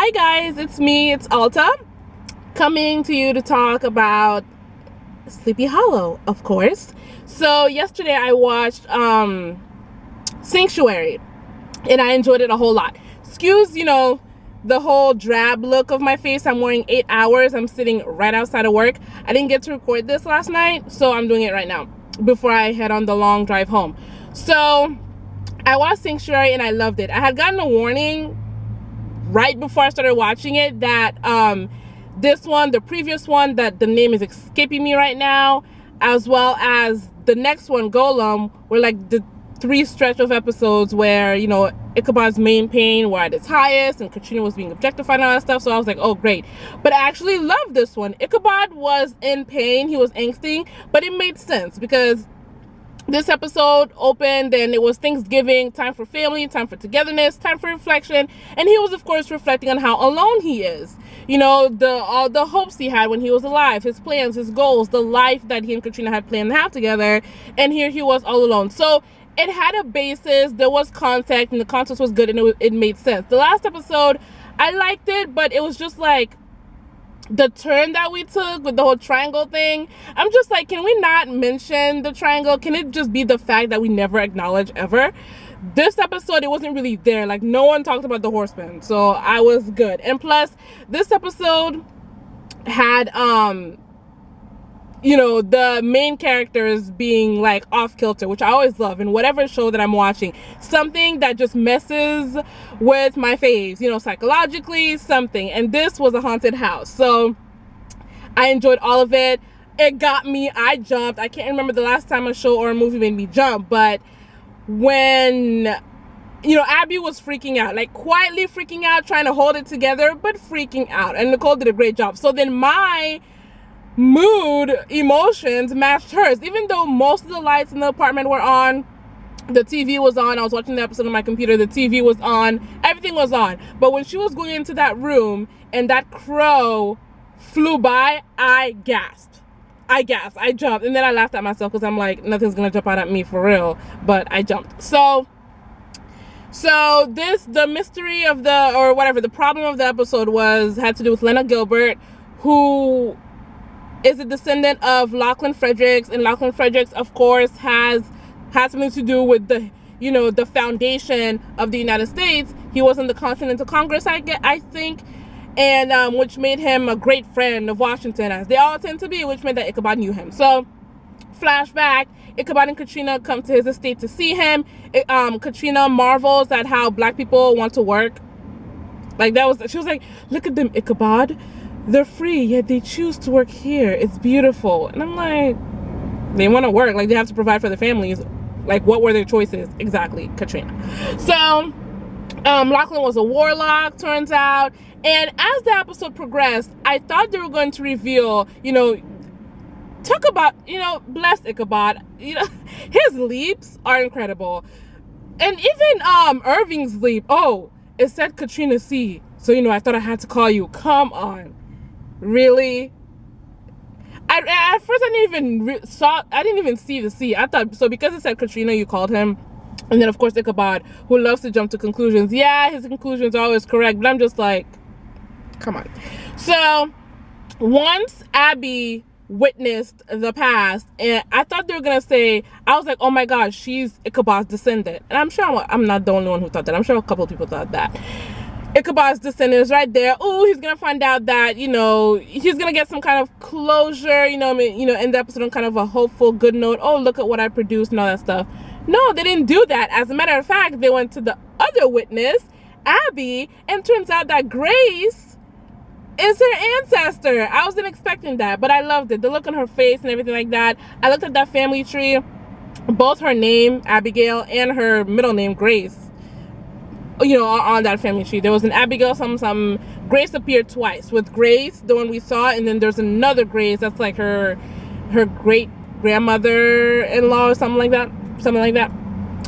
Hi guys, it's me, it's Alta, coming to you to talk about Sleepy Hollow, of course. So yesterday I watched Sanctuary, and I enjoyed it a whole lot. Excuse, the whole drab look of my face. I'm wearing 8 hours. I'm sitting right outside of work. I didn't get to record this last night, so I'm doing it right now before I head on the long drive home. So I watched Sanctuary and I loved it. I had gotten a warning right before I started watching it that this one, the previous one, that the name is escaping me right now, as well as the next one, Golem, were like the 3 stretch of episodes where, Ichabod's main pain were at its highest and Katrina was being objectified and all that stuff. So I was like, oh great. But I actually loved this one. Ichabod was in pain, he was angsty, but it made sense because this episode opened and it was Thanksgiving, time for family, time for togetherness, time for reflection, and he was of course reflecting on how alone he is. All the hopes he had when he was alive, his plans, his goals, the life that he and Katrina had planned to have together, and here he was all alone. So it had a basis, there was context, and the context was good, and it made sense. The last episode, I liked it, but it was just like the turn that we took with the whole triangle thing. I'm just like, can we not mention the triangle? Can it just be the fact that we never acknowledge ever? This episode, it wasn't really there. Like, no one talked about the horseman, so I was good. And plus, this episode had the main characters being like off kilter, which I always love in whatever show that I'm watching. Something that just messes with my faves, psychologically, something. And this was a haunted house. So I enjoyed all of it. It got me. I jumped. I can't remember the last time a show or a movie made me jump, but when Abby was freaking out, like quietly freaking out, trying to hold it together, but freaking out. And Nicole did a great job. So then my mood, emotions matched hers. Even though most of the lights in the apartment were on, the TV was on, I was watching the episode on my computer, the TV was on, everything was on. But when she was going into that room and that crow flew by, I gasped. I jumped, and then I laughed at myself because I'm like, nothing's gonna jump out at me for real, but I jumped. So the mystery of the problem of the episode had to do with Lena Gilbert, who is a descendant of Lachlan Fredericks, and Lachlan Fredericks, of course, has something to do with the foundation of the United States. He was in the Continental Congress, I think, and which made him a great friend of Washington, as they all tend to be, which meant that Ichabod knew him. So, flashback, Ichabod and Katrina come to his estate to see him. Katrina marvels at how black people want to work. She was like, look at them, Ichabod. They're free, yet they choose to work here. It's beautiful. And I'm like, they want to work. Like, they have to provide for their families. Like, what were their choices? Exactly, Katrina. So, Lachlan was a warlock, turns out. And as the episode progressed, I thought they were going to reveal, talk about, bless Ichabod. His leaps are incredible. And even Irving's leap. Oh, it said Katrina C. So, I thought I had to call you. Come on. Really? At first I didn't even see the C. I thought, so because it said Katrina, you called him. And then of course Ichabod, who loves to jump to conclusions. Yeah, his conclusions are always correct, but I'm just like, come on. So once Abby witnessed the past, and I thought they were gonna say, I was like, oh my gosh, she's Ichabod's descendant. And I'm sure I'm not the only one who thought that. I'm sure a couple of people thought that. Ichabod's descendant is right there. Oh, he's gonna find out that he's gonna get some kind of closure. In the episode on kind of a hopeful, good note. Oh, look at what I produced and all that stuff. No, they didn't do that. As a matter of fact, they went to the other witness, Abby, and turns out that Grace is her ancestor. I wasn't expecting that, but I loved it. The look on her face and everything like that. I looked at that family tree. Both her name, Abigail, and her middle name, Grace, on that family tree. There was an Abigail, some Grace appeared twice. With Grace, the one we saw, and then there's another Grace that's like her great grandmother-in-law or something like that.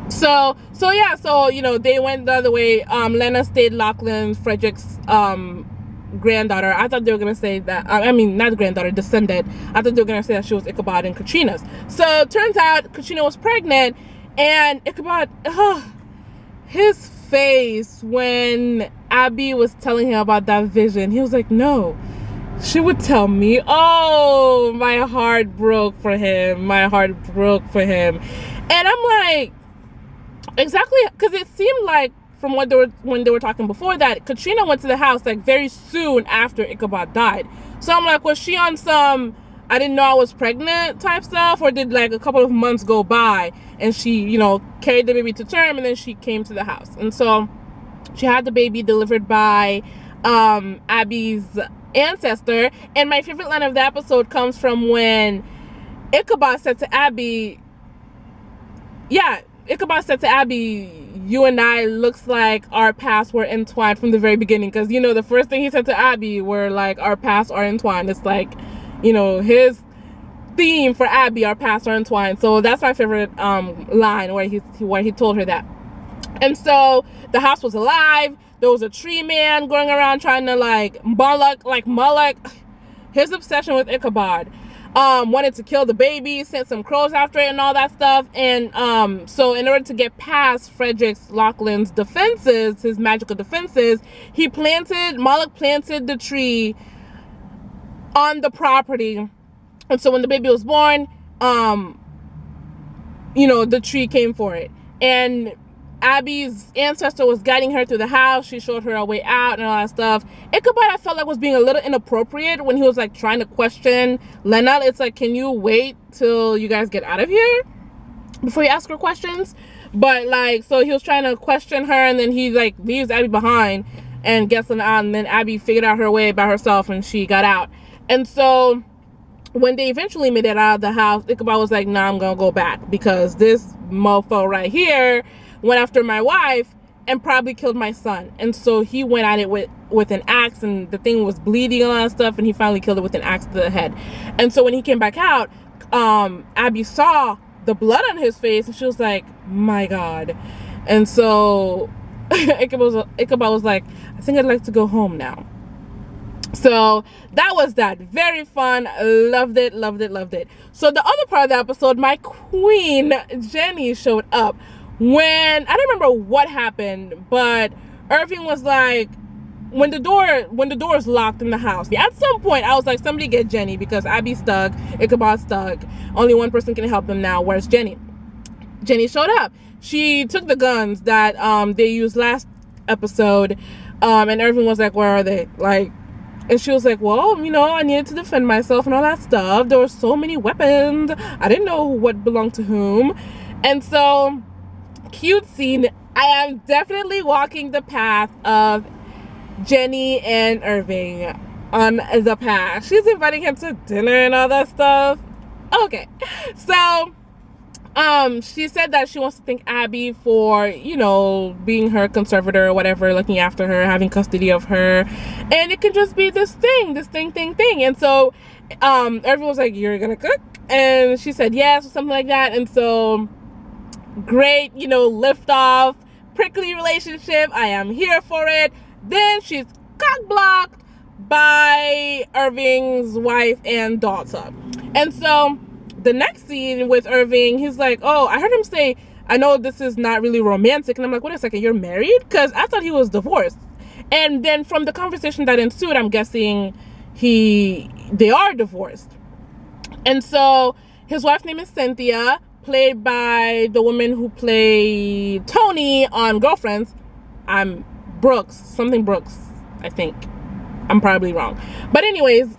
So they went the other way. Lena stayed Lachlan Frederick's granddaughter. I thought they were gonna say that, not granddaughter, descendant. I thought they were gonna say that she was Ichabod and Katrina's. So turns out Katrina was pregnant, and Ichabod, his face when Abby was telling him about that vision. He was like, no, she would tell me. Oh, my heart broke for him. My heart broke for him. And I'm like, exactly, because it seemed like from what when they were talking before that, Katrina went to the house like very soon after Ichabod died. So I'm like, was she on some I didn't know I was pregnant type stuff, or did like a couple of months go by and she, you know, carried the baby to term and then she came to the house? And so she had the baby delivered by Abby's ancestor. And my favorite line of the episode comes from when Ichabod said to Abby, you and I looks like our paths were entwined from the very beginning. Because, you know, the first thing he said to Abby were like, our paths are entwined. It's like, you know, his theme for Abby, our paths are entwined. So that's my favorite line where he told her that. And so the house was alive. There was a tree man going around trying to like Moloch, his obsession with Ichabod. Wanted to kill the baby, sent some crows after it and all that stuff. And so in order to get past Frederick's Lachlan's defenses, his magical defenses, Moloch planted the tree on the property. And so when the baby was born, you know, the tree came for it. And Abby's ancestor was guiding her through the house. She showed her a way out and all that stuff. Ichabod, I felt like, was being a little inappropriate when he was like trying to question Lena. It's like, can you wait till you guys get out of here before you ask her questions? But like, so he was trying to question her, and then he like leaves Abby behind and gets them out, and then Abby figured out her way by herself and she got out. And so when they eventually made it out of the house, Ichabod was like, nah, I'm gonna go back because this mofo right here went after my wife and probably killed my son. And so he went at it with an axe, and the thing was bleeding and all that stuff, and he finally killed it with an axe to the head. And so when he came back out, Abby saw the blood on his face, and she was like, my God. And so Ichabod was like, I think I'd like to go home now. So that was that. Very fun. Loved it. So the other part of the episode, my queen Jenny showed up when, I don't remember what happened, but Irving was like, when the door is locked in the house, at some point I was like, somebody get Jenny, because Abby's stuck, Ichabod's stuck, only one person can help them now. Where's Jenny? Jenny showed up. She took the guns that they used last episode, and Irving was like, where are they? Like, and she was like, well, you know, I needed to defend myself and all that stuff. There were so many weapons. I didn't know what belonged to whom. And so, cute scene. I am definitely walking the path of Jenny and Irving on the path. She's inviting him to dinner and all that stuff. Okay. So, she said that she wants to thank Abby for, you know, being her conservator or whatever, looking after her, having custody of her, and it can just be this thing. And so, Irving was like, you're gonna cook? And she said yes, or something like that. And so, great, you know, lift off, prickly relationship. I am here for it. Then she's cock blocked by Irving's wife and daughter. And so, the next scene with Irving, he's like, oh, I heard him say, I know this is not really romantic. And I'm like, wait a second, you're married? Because I thought he was divorced. And then from the conversation that ensued, I'm guessing they are divorced. And so his wife's name is Cynthia, played by the woman who played Tony on Girlfriends. Brooks, I think. I'm probably wrong. But anyways,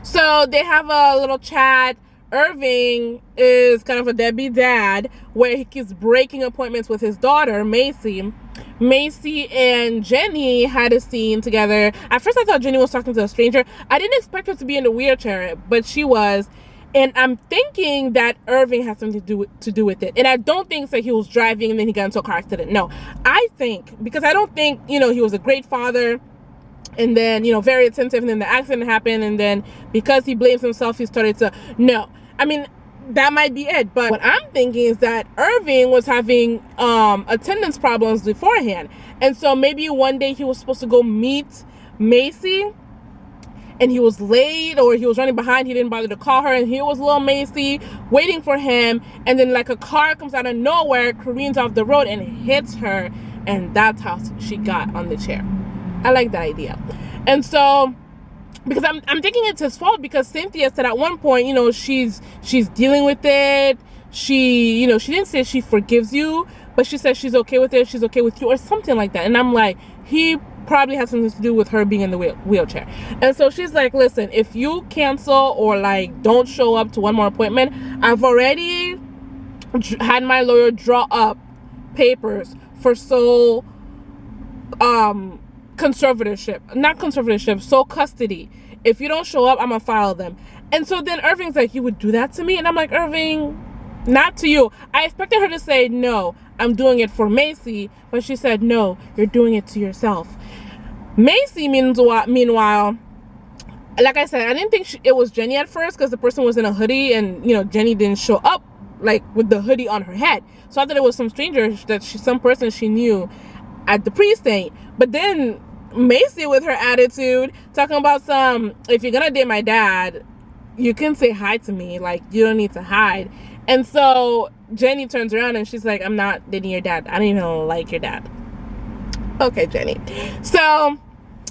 so they have a little chat. Irving is kind of a deadbeat dad where he keeps breaking appointments with his daughter, Macy. Macy and Jenny had a scene together. At first I thought Jenny was talking to a stranger. I didn't expect her to be in a wheelchair, but she was. And I'm thinking that Irving has something to do with it. And I don't think that he was driving and then he got into a car accident. No, I think, because I don't think, you know, he was a great father, and then, you know, very attentive, and then the accident happened, and then because he blames himself, he started to, no. I mean, that might be it. But what I'm thinking is that Irving was having attendance problems beforehand. And so maybe one day he was supposed to go meet Macy, and he was late or he was running behind. He didn't bother to call her, and here was little Macy waiting for him, and then like a car comes out of nowhere, careens off the road and hits her, and that's how she got on the chair. I like that idea. And so, because I'm thinking it's his fault, because Cynthia said at one point, you know, she's dealing with it. She, you know, she didn't say she forgives you, but she said she's okay with it, she's okay with you, or something like that. And I'm like, he probably has something to do with her being in the wheelchair. And so she's like, listen, if you cancel or like don't show up to one more appointment, I've already had my lawyer draw up papers for sole sole custody. If you don't show up, I'm gonna file them. And so then Irving's like, you would do that to me? And I'm like, Irving, not to you. I expected her to say, no, I'm doing it for Macy, but she said, no, you're doing it to yourself. Macy, meanwhile, like I said, I didn't think it was Jenny at first, because the person was in a hoodie, and you know, Jenny didn't show up like with the hoodie on her head. So I thought it was some stranger, some person she knew at the precinct. But then Macy, with her attitude, talking about if you're gonna date my dad, you can say hi to me, like you don't need to hide. And so Jenny turns around and she's like, I'm not dating your dad, I don't even like your dad. Okay, Jenny. So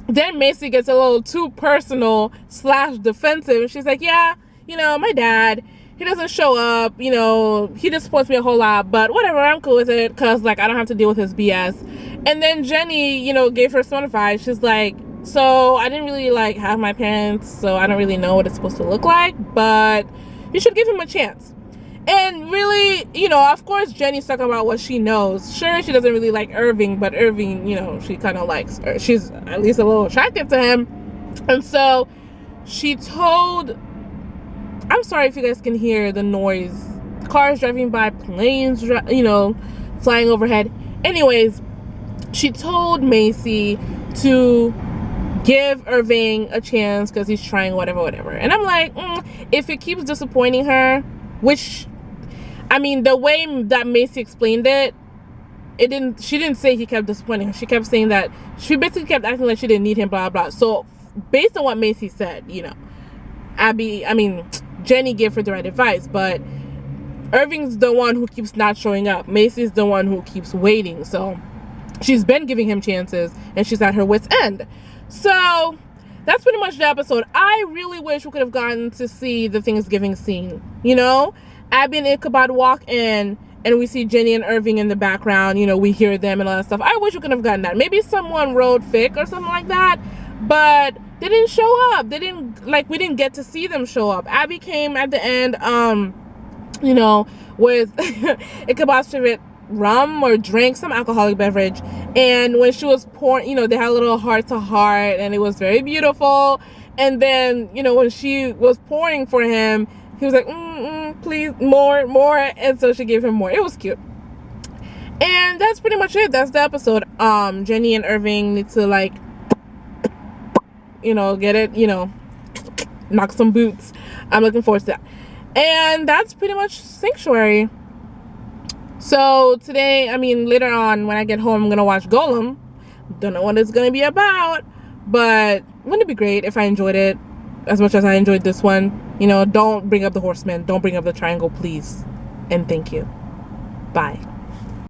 then Macy gets a little too personal / defensive, and she's like, yeah, you know, my dad, he doesn't show up, you know, he disappoints me a whole lot, but whatever, I'm cool with it, because like I don't have to deal with his BS. And then Jenny, you know, gave her some advice. She's like, so I didn't really like have my parents, so I don't really know what it's supposed to look like, but you should give him a chance. And really, you know, of course Jenny's talking about what she knows. Sure, she doesn't really like Irving, but Irving, you know, she kind of likes her. She's at least a little attracted to him. And so she told, I'm sorry if you guys can hear the noise, cars driving by, planes, you know, flying overhead. Anyways, she told Macy to give Irving a chance because he's trying whatever. And I'm like, if it keeps disappointing her, which, I mean, the way that Macy explained it, she didn't say he kept disappointing her. She kept saying that, she basically kept acting like she didn't need him, blah, blah. So based on what Macy said, you know, Jenny gave her the right advice, but Irving's the one who keeps not showing up. Macy's the one who keeps waiting. So she's been giving him chances, and she's at her wit's end. So that's pretty much the episode. I really wish we could have gotten to see the Thanksgiving scene. You know, Abby and Ichabod walk in, and we see Jenny and Irving in the background. You know, we hear them and all that stuff. I wish we could have gotten that. Maybe someone wrote fic or something like that, but they didn't show up. We didn't get to see them show up. Abby came at the end, you know, with Ichabod's favorite rum or drink, some alcoholic beverage, and when she was pouring, you know, they had a little heart to heart, and it was very beautiful. And then, you know, when she was pouring for him, he was like, please, more, and so she gave him more. It was cute. And that's pretty much it. That's the episode. Jenny and Irving need to, like, you know, get it, you know, knock some boots. I'm looking forward to that. And that's pretty much Sanctuary. So today, later on when I get home, I'm going to watch Golem. Don't know what it's going to be about, but wouldn't it be great if I enjoyed it as much as I enjoyed this one? You know, don't bring up the Horseman. Don't bring up the Triangle, please. And thank you. Bye.